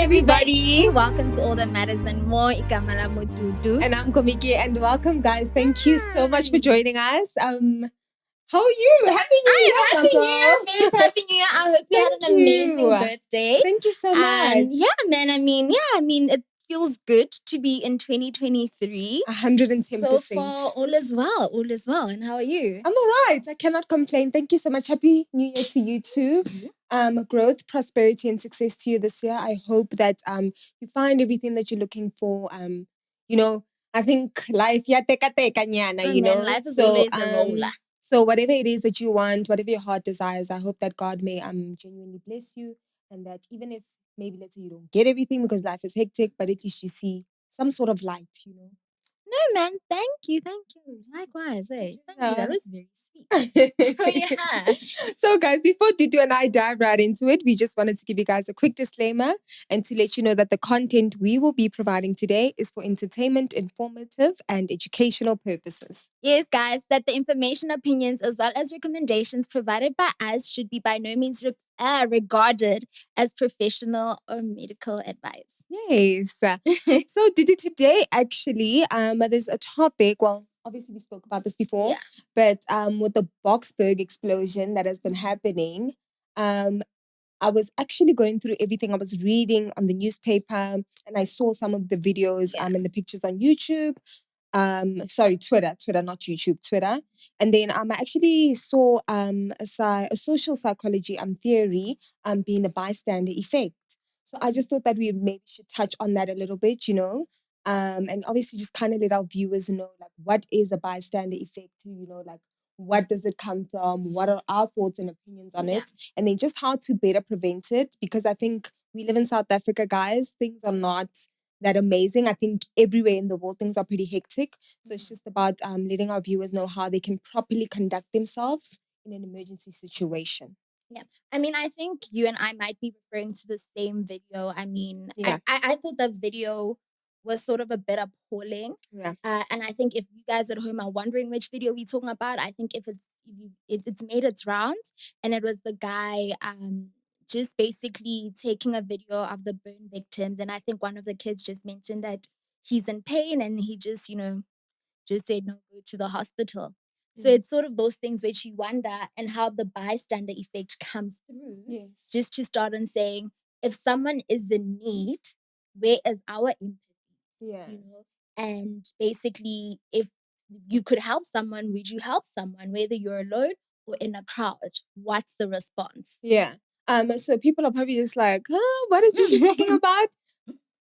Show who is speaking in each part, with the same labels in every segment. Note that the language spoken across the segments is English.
Speaker 1: everybody. Welcome to All That Matters and More. Ikamala Modudu.
Speaker 2: And I'm Komiki, and welcome, guys. Thank you so much for joining us. How are you? Happy New Year,
Speaker 1: Happy New Year, miss. Happy New Year. I hope you had an amazing birthday.
Speaker 2: Thank you so much.
Speaker 1: Yeah, man. I mean, it feels good to be in 2023.
Speaker 2: 110%.
Speaker 1: So far, all is well. All is well. And how are you?
Speaker 2: I'm all right. I cannot complain. Thank you so much. Happy New Year to you too. Growth, prosperity, and success to you this year. I hope that you find everything that you're looking for. I think life
Speaker 1: Life is always a roller.
Speaker 2: So whatever it is that you want, whatever your heart desires, I hope that God may genuinely bless you, and that even if maybe let's say you don't get everything because life is hectic, but at least you see some sort of light,
Speaker 1: No, man. Thank you. Likewise. Hey, thank you. That was very sweet. So, yeah.
Speaker 2: So, guys, before Dudu and I dive right into it, we just wanted to give you guys a quick disclaimer and to let you know that the content we will be providing today is for entertainment, informative, and educational purposes.
Speaker 1: Yes, guys, that the information, opinions, as well as recommendations provided by us should be by no means regarded as professional or medical advice.
Speaker 2: Yes. So, Dudu, today actually, there's a topic. Well, obviously we spoke about this before, but with the Boxburg explosion that has been happening, I was actually going through everything. I was reading on the newspaper, and I saw some of the videos and the pictures on YouTube. Twitter, not YouTube, Twitter. And then I actually saw a social psychology theory being the bystander effect. So I just thought that we maybe should touch on that a little bit, and obviously just kind of let our viewers know like what is a bystander effect, like what does it come from, what are our thoughts and opinions on it, and then just how to better prevent it, because I think we live in South Africa, guys. Things are not that amazing. I think everywhere in the world things are pretty hectic. So it's just about letting our viewers know how they can properly conduct themselves in an emergency situation.
Speaker 1: Yeah. I mean, I think you and I might be referring to the same video. I mean, I thought the video was sort of a bit appalling.
Speaker 2: Yeah.
Speaker 1: And I think if you guys at home are wondering which video we're talking about, I think if it's made its rounds, and it was the guy just basically taking a video of the burn victims. And I think one of the kids just mentioned that he's in pain, and he just, just said, no, go to the hospital. So it's sort of those things which you wonder, and how the bystander effect comes through.
Speaker 2: Yes.
Speaker 1: Just to start on saying, if someone is in need, where is our empathy?
Speaker 2: Yeah.
Speaker 1: And basically, if you could help someone, would you help someone, whether you're alone or in a crowd? What's the response?
Speaker 2: Yeah. So people are probably just like, what is Dudu talking about?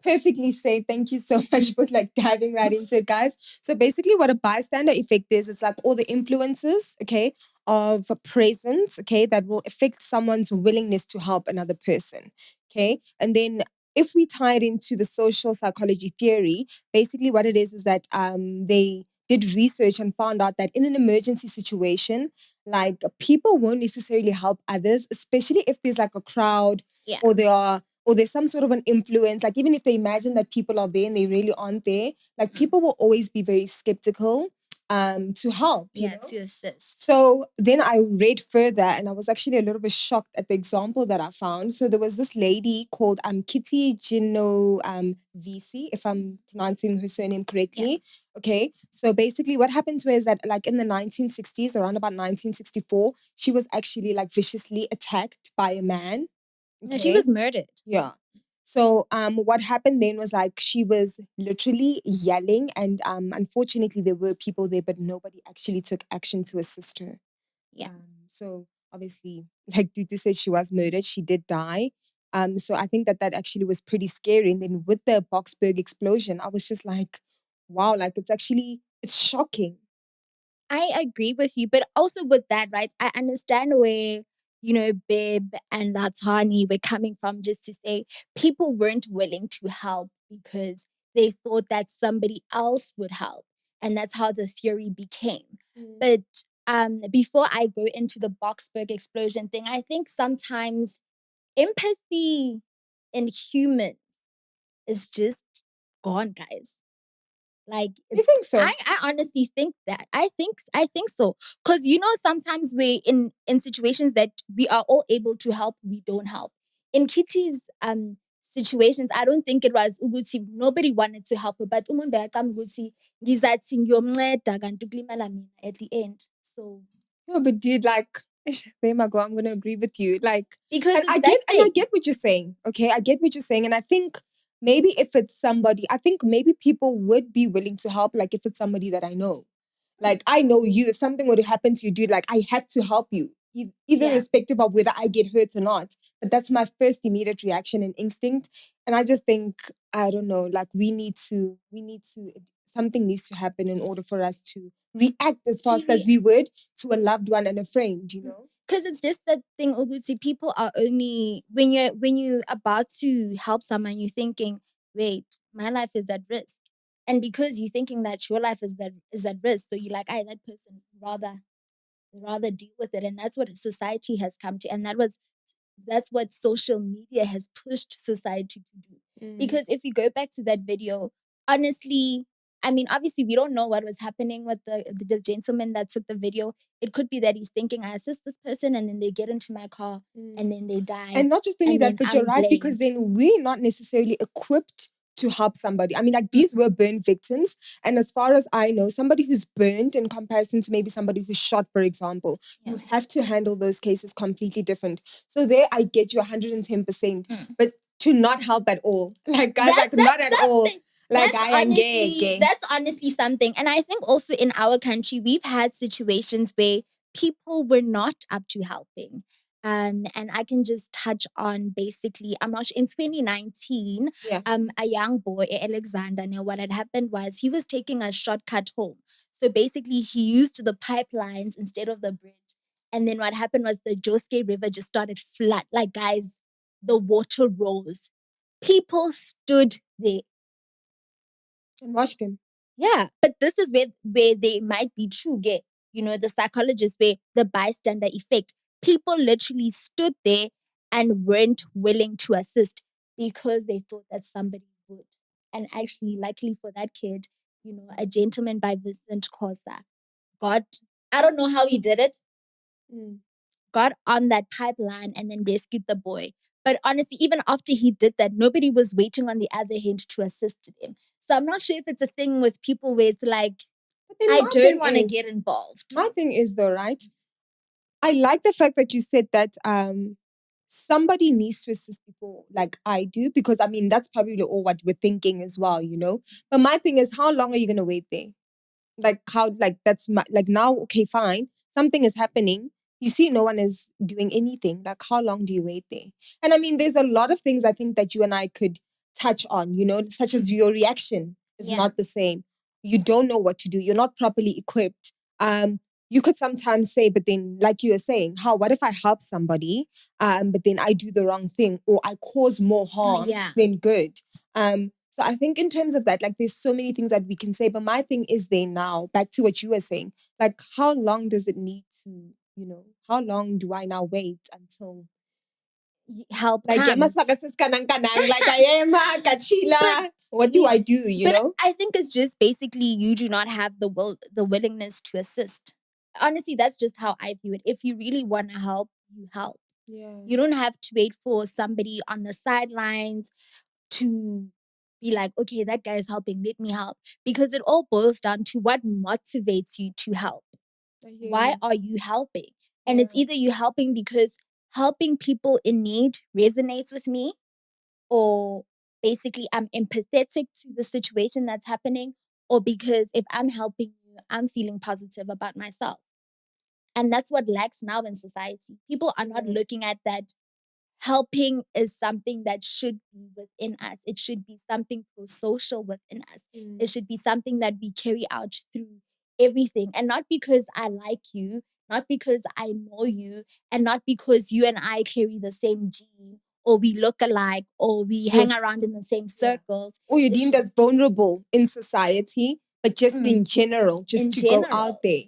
Speaker 2: Perfectly said. Thank you so much for like diving right into it, guys. So basically what a bystander effect is, it's like all the influences, okay, of a presence, okay, that will affect someone's willingness to help another person. Okay. And then if we tie it into the social psychology theory, basically what it is that they did research and found out that in an emergency situation, like people won't necessarily help others, especially if there's like a crowd or there's some sort of an influence. Like even if they imagine that people are there and they really aren't there, like people will always be very skeptical to help.
Speaker 1: To assist.
Speaker 2: So then I read further, and I was actually a little bit shocked at the example that I found. So there was this lady called Kitty Gino VC, if I'm pronouncing her surname correctly. Okay. So basically what happened to her is that like in the 1960s, around about 1964, she was actually like viciously attacked by a man.
Speaker 1: Okay. No, she was murdered.
Speaker 2: Yeah. So what happened then was like she was literally yelling, and unfortunately there were people there, but nobody actually took action to assist her.
Speaker 1: Yeah.
Speaker 2: So obviously, like Dudu said, she was murdered. She did die. So I think that actually was pretty scary. And then with the Boxburg explosion, I was just like, wow, like it's shocking.
Speaker 1: I agree with you, but also with that, right? I understand where, Bib and Latani were coming from, just to say people weren't willing to help because they thought that somebody else would help. And that's how the theory became. But before I go into the Boxberg explosion thing, I think sometimes empathy in humans is just gone, guys. Like,
Speaker 2: you think so?
Speaker 1: I honestly think that. I think so. Because sometimes we're in situations that we are all able to help, we don't help. In Kitty's situations, I don't think it was ukuthi nobody wanted to help her, but umuntu bekacama ukuthi ngizathi ngiyomnceda kanti ukulimala mina at the end. So
Speaker 2: no, but dude, like, there my go. I'm gonna agree with you. Like,
Speaker 1: because
Speaker 2: and
Speaker 1: it's
Speaker 2: I
Speaker 1: that
Speaker 2: get what you're saying. Okay, I get what you're saying, and I think maybe if it's somebody, I think maybe people would be willing to help. Like, if it's somebody that I know, like I know you. If something were to happen to you, dude, like I have to help you, either irrespective of whether I get hurt or not. But that's my first immediate reaction and instinct. And I just think, I don't know, like we need to, something needs to happen in order for us to react as fast as we would to a loved one and a friend, you know?
Speaker 1: Because it's just that thing, Uguti, people are only when you're about to help someone, you're thinking, wait, my life is at risk. And because you're thinking that your life is at risk, so you're like, I that person rather deal with it. And that's what society has come to. And that's what social media has pushed society to do. Because if you go back to that video, honestly, I mean, obviously, we don't know what was happening with the gentleman that took the video. It could be that he's thinking, I assist this person, and then they get into my car, and then they die.
Speaker 2: And not just only
Speaker 1: and
Speaker 2: that,
Speaker 1: then
Speaker 2: but you're
Speaker 1: I'm
Speaker 2: right, because
Speaker 1: blamed.
Speaker 2: then we're not necessarily equipped to help somebody. I mean, like these were burn victims. And as far as I know, somebody who's burned in comparison to maybe somebody who's shot, for example, you have to handle those cases completely different. So there I get you 110%. But to not help at all. Like guys, like not at all. Like
Speaker 1: That's
Speaker 2: I am
Speaker 1: honestly,
Speaker 2: gay.
Speaker 1: that's honestly something. And I think also in our country, we've had situations where people were not up to helping. And I can just touch on basically, I'm not sure, in 2019, a young boy, Alexander, now what had happened was he was taking a shortcut home. So basically, he used the pipelines instead of the bridge. And then what happened was the Joske River just started flood. Like, guys, the water rose. People stood there
Speaker 2: and watched him.
Speaker 1: Yeah, but this is where they might be true, gay. You know, the psychologist where the bystander effect. People literally stood there and weren't willing to assist because they thought that somebody would. And actually, luckily for that kid, you know, a gentleman by Vincent Corsa got, I don't know how he did it, got on that pipeline and then rescued the boy. But honestly, even after he did that, nobody was waiting on the other hand to assist him. So I'm not sure if it's a thing with people where it's like, I don't want to get involved.
Speaker 2: My thing is though, right? I like the fact that you said that somebody needs to assist people like I do, because I mean that's probably all what we're thinking as well, you know. But my thing is, how long are you gonna wait there? Like how, like that's my, like now, okay, fine, something is happening. You see, no one is doing anything. Like, how long do you wait there? And I mean, there's a lot of things I think that you and I could touch on, you know, such as your reaction is not the same. You don't know what to do. You're not properly equipped. You could sometimes say, but then, like you were saying, what if I help somebody, but then I do the wrong thing or I cause more harm than good? So I think in terms of that, like there's so many things that we can say, but my thing is there now, back to what you were saying, like how long does it need to, you know, how long do I now wait until
Speaker 1: help
Speaker 2: like
Speaker 1: comes?
Speaker 2: like I am Kachila. What do I do, you know?
Speaker 1: I think it's just basically you do not have the willingness to assist. Honestly, that's just how I view it. If you really want to help, you help. You don't have to wait for somebody on the sidelines to be like, okay, that guy is helping, let me help. Because it all boils down to what motivates you to help. Why are you helping? And it's either you helping because helping people in need resonates with me, or basically I'm empathetic to the situation that's happening, or because if I'm helping you, I'm feeling positive about myself. And that's what lacks now in society. People are not looking at that helping is something that should be within us. It should be something pro-social within us. It should be something that we carry out through everything. And not because I like you, not because I know you, and not because you and I carry the same gene, or we look alike, or we hang around in the same circles.
Speaker 2: Or you're deemed as vulnerable in society, but just in general, go out there.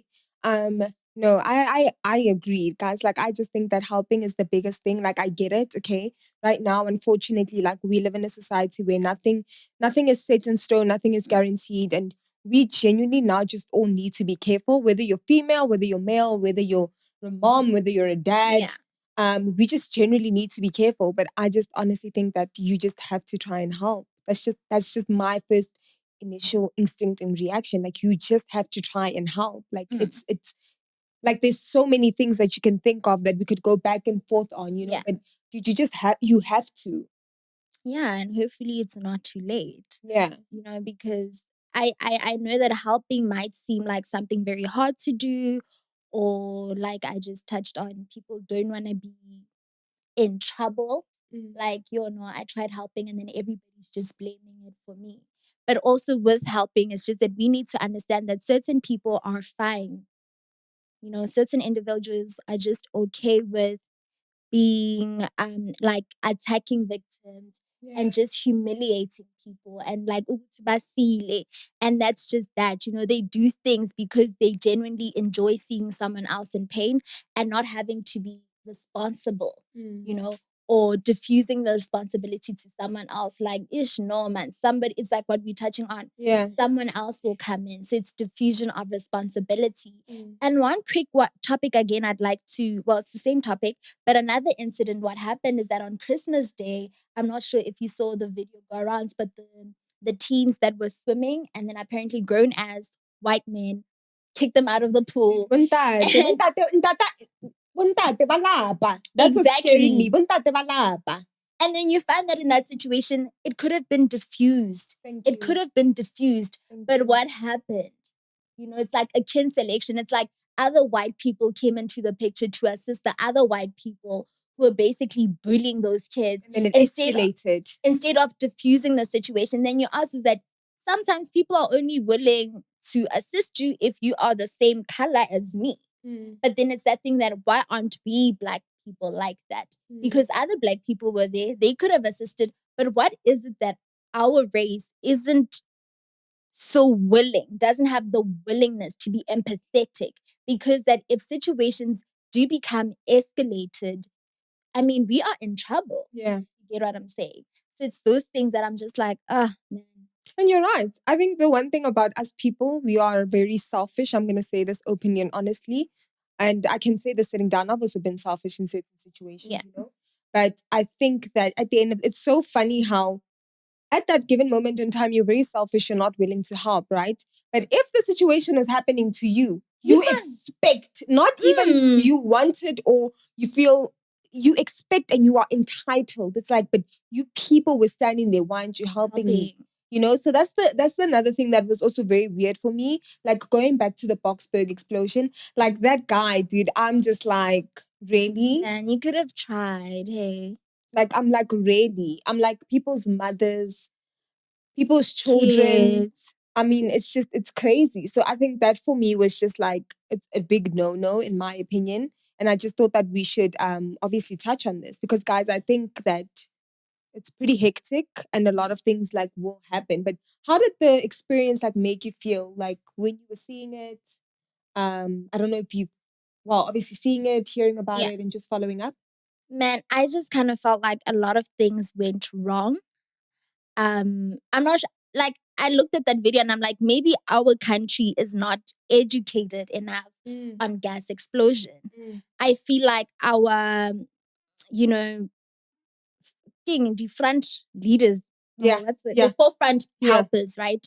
Speaker 2: No, I agree, guys. Like, I just think that helping is the biggest thing. Like, I get it, okay? Right now, unfortunately, like, we live in a society where nothing is set in stone, nothing is guaranteed. And we genuinely now just all need to be careful, whether you're female, whether you're male, whether you're a mom, whether you're a dad. We just generally need to be careful. But I just honestly think that you just have to try and help. That's just my first initial instinct and reaction. Like you just have to try and help. Like it's like there's so many things that you can think of that we could go back and forth on,
Speaker 1: Yeah.
Speaker 2: but you just have to.
Speaker 1: Yeah, and hopefully it's not too late.
Speaker 2: Yeah.
Speaker 1: Because I know that helping might seem like something very hard to do, or like I just touched on, people don't want to be in trouble.
Speaker 2: Mm.
Speaker 1: Like, I tried helping and then everybody's just blaming it for me. But also with helping, it's just that we need to understand that certain people are fine. Certain individuals are just okay with being like attacking victims
Speaker 2: Yeah.
Speaker 1: and just humiliating people and like "Ukuthi basile." And that's just that, they do things because they genuinely enjoy seeing someone else in pain and not having to be responsible,
Speaker 2: Mm.
Speaker 1: or diffusing the responsibility to someone else. Like, ish, no, man, somebody, it's like what we're touching on.
Speaker 2: Yeah.
Speaker 1: Someone else will come in. So it's diffusion of responsibility.
Speaker 2: Mm.
Speaker 1: And one quick topic again, I'd like to, well, it's the same topic, but another incident, what happened is that on Christmas Day, I'm not sure if you saw the video go around, but the teens that were swimming and then apparently grown as white men kicked them out of the pool.
Speaker 2: Buntate,
Speaker 1: And
Speaker 2: buntate balaba. That's what scared me.
Speaker 1: exactly.
Speaker 2: Buntate balaba.
Speaker 1: And then you find that in that situation, it could have been diffused.
Speaker 2: Thank
Speaker 1: It
Speaker 2: you.
Speaker 1: could have been diffused.
Speaker 2: Thank
Speaker 1: But
Speaker 2: you.
Speaker 1: what happened? It's like a kin selection. It's like other white people came into the picture to assist the other white people who were basically bullying those kids.
Speaker 2: And then it
Speaker 1: Instead
Speaker 2: escalated.
Speaker 1: instead of diffusing the situation, then you ask that sometimes people are only willing to assist you if you are the same color as me.
Speaker 2: Mm.
Speaker 1: But then it's that thing that why aren't we black people like that? Because other black people were there, they could have assisted. But what is it that our race isn't so willing, doesn't have the willingness to be empathetic? Because that if situations do become escalated, I mean, we are in trouble.
Speaker 2: Yeah.
Speaker 1: You get what I'm saying? So it's those things that I'm just like, man.
Speaker 2: And you're right. I think the one thing about us people, we are very selfish. I'm going to say this openly and honestly. And I can say this sitting down. I've also been selfish in certain situations,
Speaker 1: Yeah.
Speaker 2: But I think that at the end of it's so funny how at that given moment in time, you're very selfish, you're not willing to help, right? But if the situation is happening to you, you expect, not even you want it or you feel you expect and you are entitled. It's like, but you people were standing there, why aren't you helping me? So that's another thing that was also very weird for me. Like going back to the Boxberg explosion, like that guy, dude, I'm just like, really?
Speaker 1: And you could have tried, hey.
Speaker 2: Like, I'm like, really? I'm like people's mothers, people's children.
Speaker 1: Kids.
Speaker 2: I mean, it's crazy. So I think that for me was just like, it's a big no-no in my opinion. And I just thought that we should obviously touch on this because guys, I think that it's pretty hectic and a lot of things like will happen. But how did the experience like make you feel like when you were seeing it? I don't know if you've, well, obviously seeing it, hearing about it and just following up.
Speaker 1: Man, I just kind of felt like a lot of things went wrong. I'm not like I looked at that video and I'm like, maybe our country is not educated enough on gas explosion. I feel like our, you know, the front leaders, the forefront helpers, right?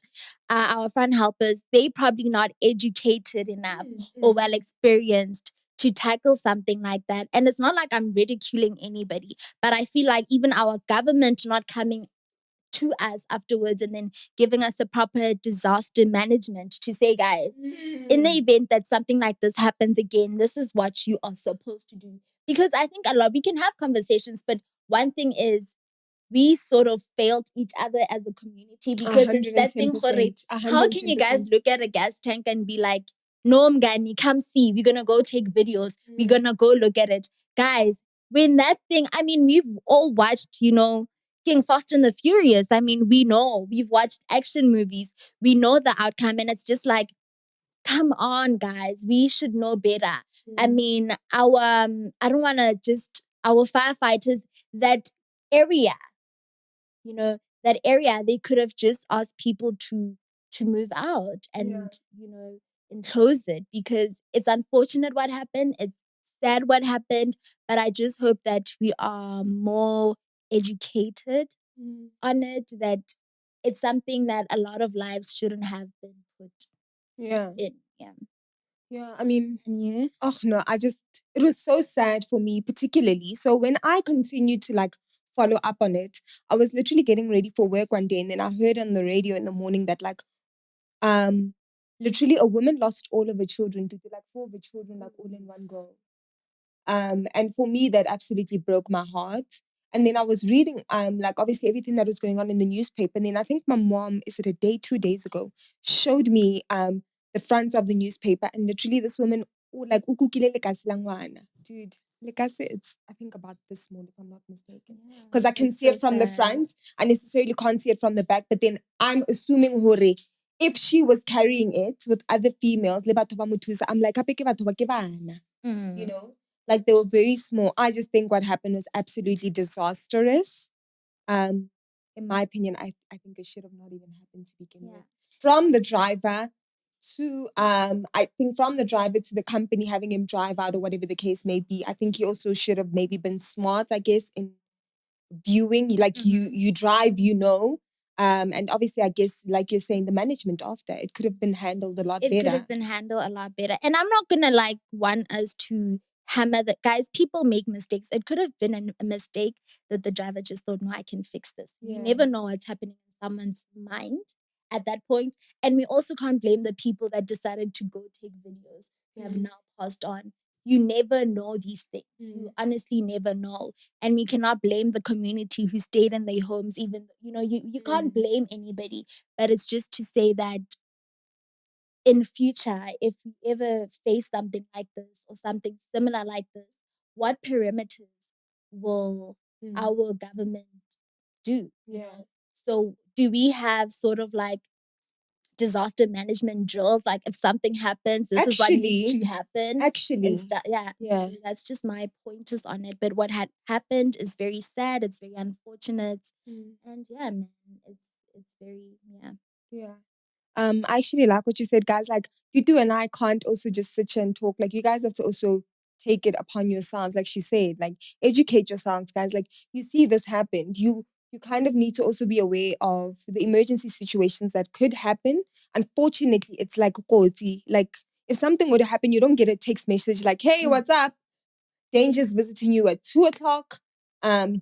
Speaker 1: Our front helpers, they probably not educated enough or well experienced to tackle something like that. And it's not like I'm ridiculing anybody, but I feel like even our government not coming to us afterwards and then giving us a proper disaster management to say, guys, in the event that something like this happens again, this is what you are supposed to do. Because I think we can have conversations, but one thing is we sort of failed each other as a community because it's that thing for it. How can you guys look at a gas tank and be like, no, Mgani, come see, we're gonna go take videos, we're gonna go look at it. Guys, when that thing, I mean, we've all watched, King Fast and the Furious. I mean, we know, we've watched action movies, we know the outcome, and it's just like, come on, guys, we should know better. I mean, I don't wanna just, our firefighters, that area, that area, they could have just asked people to move out and enclose it because it's unfortunate what happened. It's sad what happened, but I just hope that we are more educated on it, that it's something that a lot of lives shouldn't have been put
Speaker 2: Yeah.
Speaker 1: in. Yeah.
Speaker 2: Yeah. I mean,
Speaker 1: And you?
Speaker 2: oh no, it was so sad for me, particularly. So when I continued to like follow up on it, I was literally getting ready for work one day, and then I heard on the radio in the morning that like, um, literally a woman lost all of her children to like four of her children, like all in one go. And for me, that absolutely broke my heart. And then I was reading, like obviously everything that was going on in the newspaper. And then I think my mom, is it a day, 2 days ago, showed me the front of the newspaper, and literally this woman, oh, like ukukile lekasi la ngwana. Dude, lekasi, it's I think about this small, if I'm not mistaken. Because I can
Speaker 1: That's
Speaker 2: see
Speaker 1: so
Speaker 2: it from the
Speaker 1: sad.
Speaker 2: front. I necessarily can't see it from the back. But then I'm assuming hore, if she was carrying it with other females, le batho ba mo thusa, I'm like, "Hape ke batho ba ke bana," you know? Like they were very small. I just think what happened was absolutely disastrous. Um, in my opinion, I think it should have not even happened to begin
Speaker 1: Yeah.
Speaker 2: with. From the driver to I think from the driver to the company having him drive out or whatever the case may be, I think he also should have maybe been smart, I guess, in viewing. Like you drive, you know. And obviously I guess like you're saying, the management after it could have been handled a lot
Speaker 1: It could
Speaker 2: better.
Speaker 1: have been handled a lot better. And I'm not gonna like want us to hammer that, guys. People make mistakes. It could have been a mistake that the driver just thought, no, I can fix this. You
Speaker 2: Yeah.
Speaker 1: never know what's happening in someone's mind at that point. And we also can't blame the people that decided to go take videos who have now passed on. You never know these things. You honestly never know. And we cannot blame the community who stayed in their homes, even you can't blame anybody. But it's just to say that in future, if we ever face something like this or something similar like this, what perimeters will our government do?
Speaker 2: Yeah.
Speaker 1: So do we have sort of like disaster management drills? Like if something happens, this is what needs to happen.
Speaker 2: Actually,
Speaker 1: And stuff. Yeah.
Speaker 2: yeah.
Speaker 1: So that's just my pointers on it. But what had happened is very sad. It's very unfortunate. And yeah, man, it's very
Speaker 2: Yeah. I actually like what you said, guys. Like, Dudu and I can't also just sit here and talk. Like, you guys have to also take it upon yourselves. Like she said, like, educate yourselves, guys. Like, you see this happen. You kind of need to also be aware of the emergency situations that could happen. Unfortunately, it's like koti. Like, if something were to happen, you don't get a text message like, "Hey, what's up? Danger's visiting you at 2 o'clock.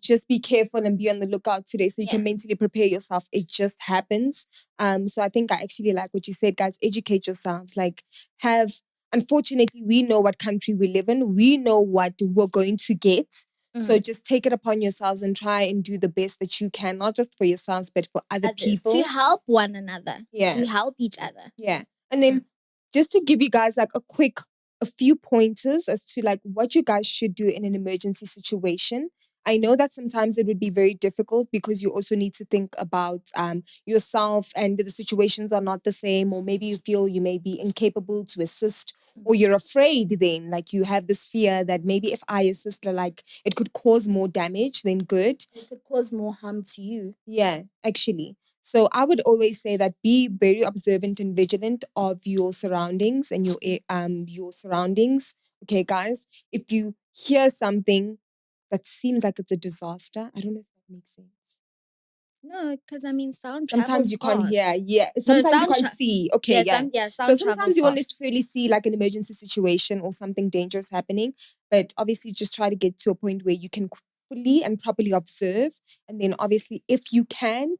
Speaker 2: Just be careful and be on the lookout today so you can mentally prepare yourself." It just happens. So I think I actually like what you said, guys. Educate yourselves. Like, unfortunately, we know what country we live in. We know what we're going to get. So just take it upon yourselves and try and do the best that you can, not just for yourselves, but for other
Speaker 1: others,
Speaker 2: people.
Speaker 1: to help one another,
Speaker 2: Yeah.
Speaker 1: to help each other.
Speaker 2: Yeah. And then just to give you guys like a few pointers as to like what you guys should do in an emergency situation. I know that sometimes it would be very difficult because you also need to think about yourself, and the situations are not the same, or maybe you feel you may be incapable to assist, or you're afraid then, like you have this fear that maybe if I assist, like it could cause more damage than good.
Speaker 1: It could cause more harm to you.
Speaker 2: Yeah, actually. So I would always say that be very observant and vigilant of your surroundings and your surroundings. Okay, guys. If you hear something that seems like it's a disaster, I don't know if that makes sense.
Speaker 1: No, because I mean, sound
Speaker 2: Sometimes
Speaker 1: travels
Speaker 2: you can't
Speaker 1: fast.
Speaker 2: hear. Yeah.
Speaker 1: No,
Speaker 2: Sometimes you
Speaker 1: sound
Speaker 2: can't see. Okay, yeah. So
Speaker 1: sound
Speaker 2: sometimes
Speaker 1: travels
Speaker 2: you won't
Speaker 1: fast.
Speaker 2: necessarily see like an emergency situation or something dangerous happening, but obviously just try to get to a point where you can fully and properly observe. And then obviously, if you can,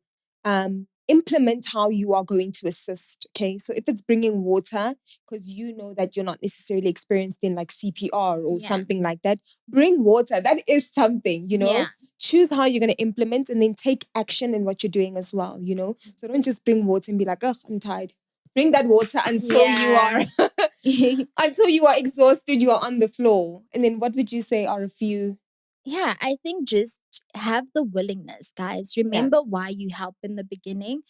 Speaker 2: implement how you are going to assist. Okay. So if it's bringing water, because you know that you're not necessarily experienced in like CPR or something like that, bring water. That is something, you know.
Speaker 1: Yeah.
Speaker 2: Choose how you're going to implement and then take action in what you're doing as well, you know. So don't just bring water and be like, "Oh, I'm tired." Bring that water until you are until you are exhausted, you are on the floor. And then what would you say are a few?
Speaker 1: Yeah, I think just have the willingness, guys. Remember why you help in the beginning.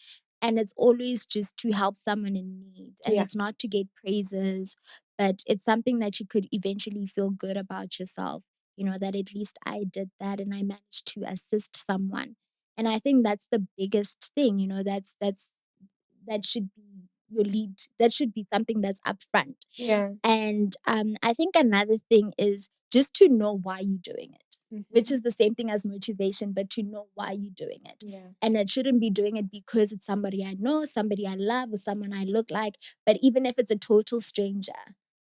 Speaker 1: And it's always just to help someone in need. And it's not to get praises, but it's something that you could eventually feel good about yourself. You know, that at least I did that and I managed to assist someone. And I think that's the biggest thing, that should be your lead. That should be something that's upfront.
Speaker 2: Yeah.
Speaker 1: And I think another thing is just to know why you're doing it, which is the same thing as motivation, but to know why you're doing it.
Speaker 2: Yeah.
Speaker 1: And I shouldn't be doing it because it's somebody I know, somebody I love, or someone I look like. But even if it's a total stranger,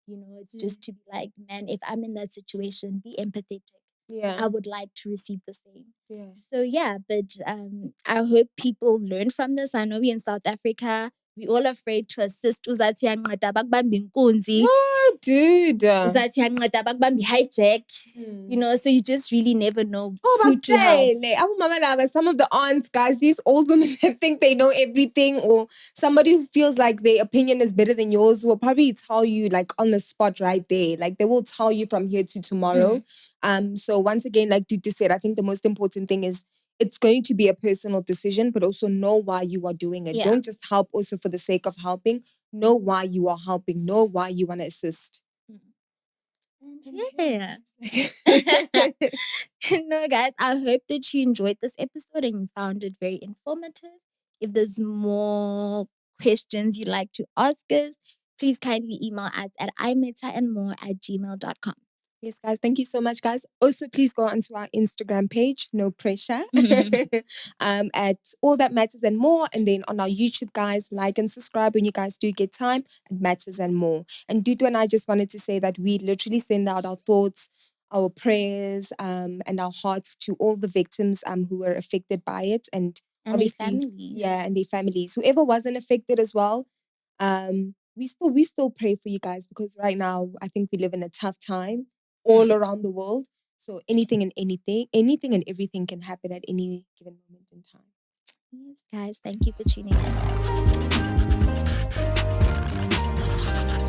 Speaker 1: it's just to be like, man, if I'm in that situation, be empathetic.
Speaker 2: Yeah.
Speaker 1: I would like to receive the same.
Speaker 2: Yeah.
Speaker 1: So yeah, but I hope people learn from this. I know we in South Africa, we all afraid to assist. Uzathi yanqeda bakubambe inkunzi.
Speaker 2: What, dude?
Speaker 1: Uzathi yanqeda bakubambe hijack. So you just really never know who to help.
Speaker 2: Some of the aunts, guys, these old women that think they know everything, or somebody who feels like their opinion is better than yours will probably tell you like on the spot right there. Like they will tell you from here to tomorrow. So once again, like Dudu said, I think the most important thing is it's going to be a personal decision, but also know why you are doing it.
Speaker 1: Yeah.
Speaker 2: Don't just help also for the sake of helping. Know why you are helping. Know why you want to assist.
Speaker 1: Yeah. No, guys, I hope that you enjoyed this episode and you found it very informative. If there's more questions you'd like to ask us, please kindly email us at imatterandmore@gmail.com.
Speaker 2: Yes, guys. Thank you so much, guys. Also, please go onto our Instagram page, no pressure, at All That Matters and More. And then on our YouTube, guys, like and subscribe when you guys do get time. It matters and more. And Dudu and I just wanted to say that we literally send out our thoughts, our prayers, and our hearts to all the victims who were affected by it. And obviously,
Speaker 1: their families.
Speaker 2: Yeah, and their families. Whoever wasn't affected as well. We still pray for you guys, because right now I think we live in a tough time all around the world. So anything and everything can happen at any given moment in time.
Speaker 1: Yes, guys, thank you for tuning in.